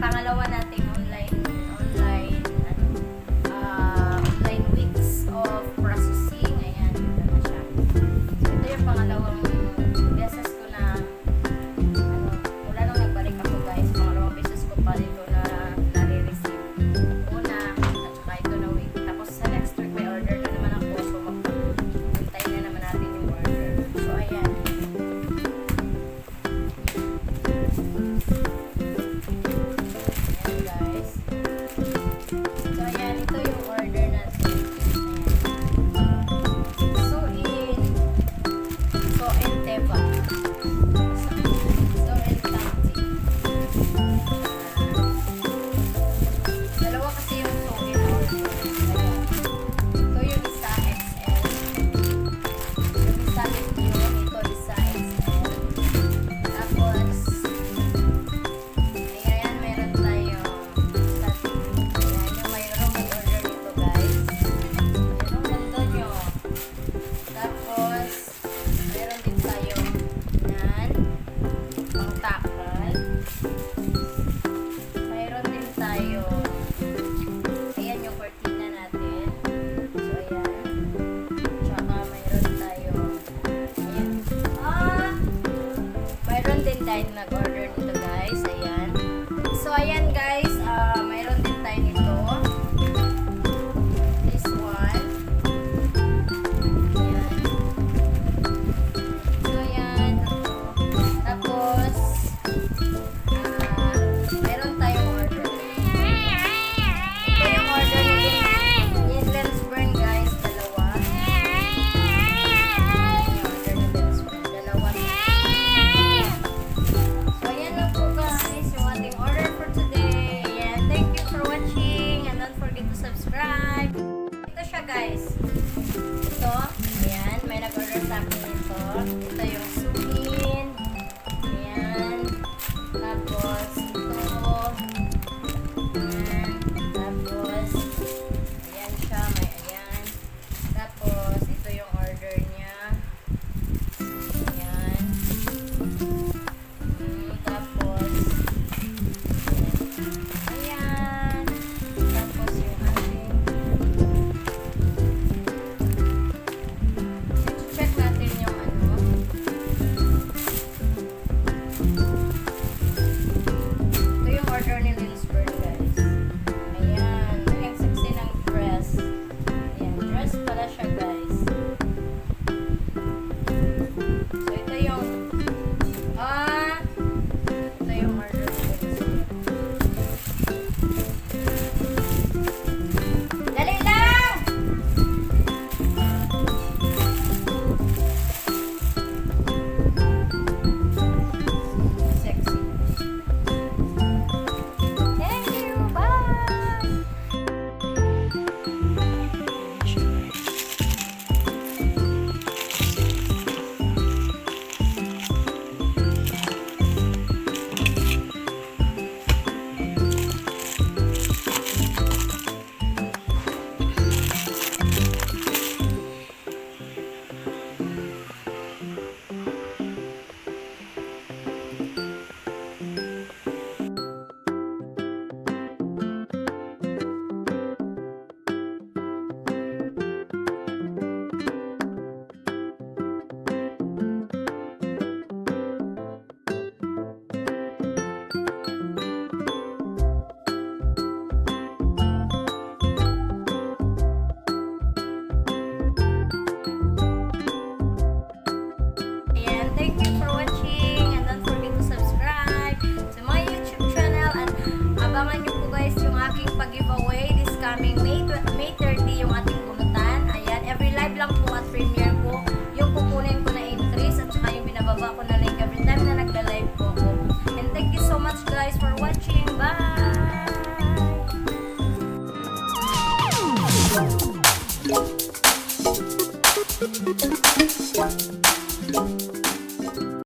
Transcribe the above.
pangalawa nating online weeks of processing. Ayan, ito na siya. So, ito yung pangalawang beses ko na wala nang nagbalik ako guys. Pangalawang beses ko pa dito na nare-receive. Una, at saka ito na week. Tapos sa next week may order na naman ako. So, magpapintay na naman natin yung order. So, ayan. Tayo nag-order nito guys. Ayan. So, ayan guys. Mayroon din tayo nito. This one. Ayan. So, ayan. Tapos, mayroon tayong order. Ito yung order ni Lens Burn guys. Dalawa. Subscribe. Ito siya guys. Ito, ayan, may nag-order sa akin ito. Ito yung sumin. Ayan. Tapos, ito. Ayan. Tapos, ayan siya, may ayan. Tapos, ito yung order niya. Ayan. Tapos, ayan. Tapos, pag-giveaway this coming May 30 yung ating bulutan. Ayan, every live lang po at premiere ko yung kukunin ko na entries at saka yung binababa ko na link every time na nagla-live po ako. And thank you so much guys for watching. Bye!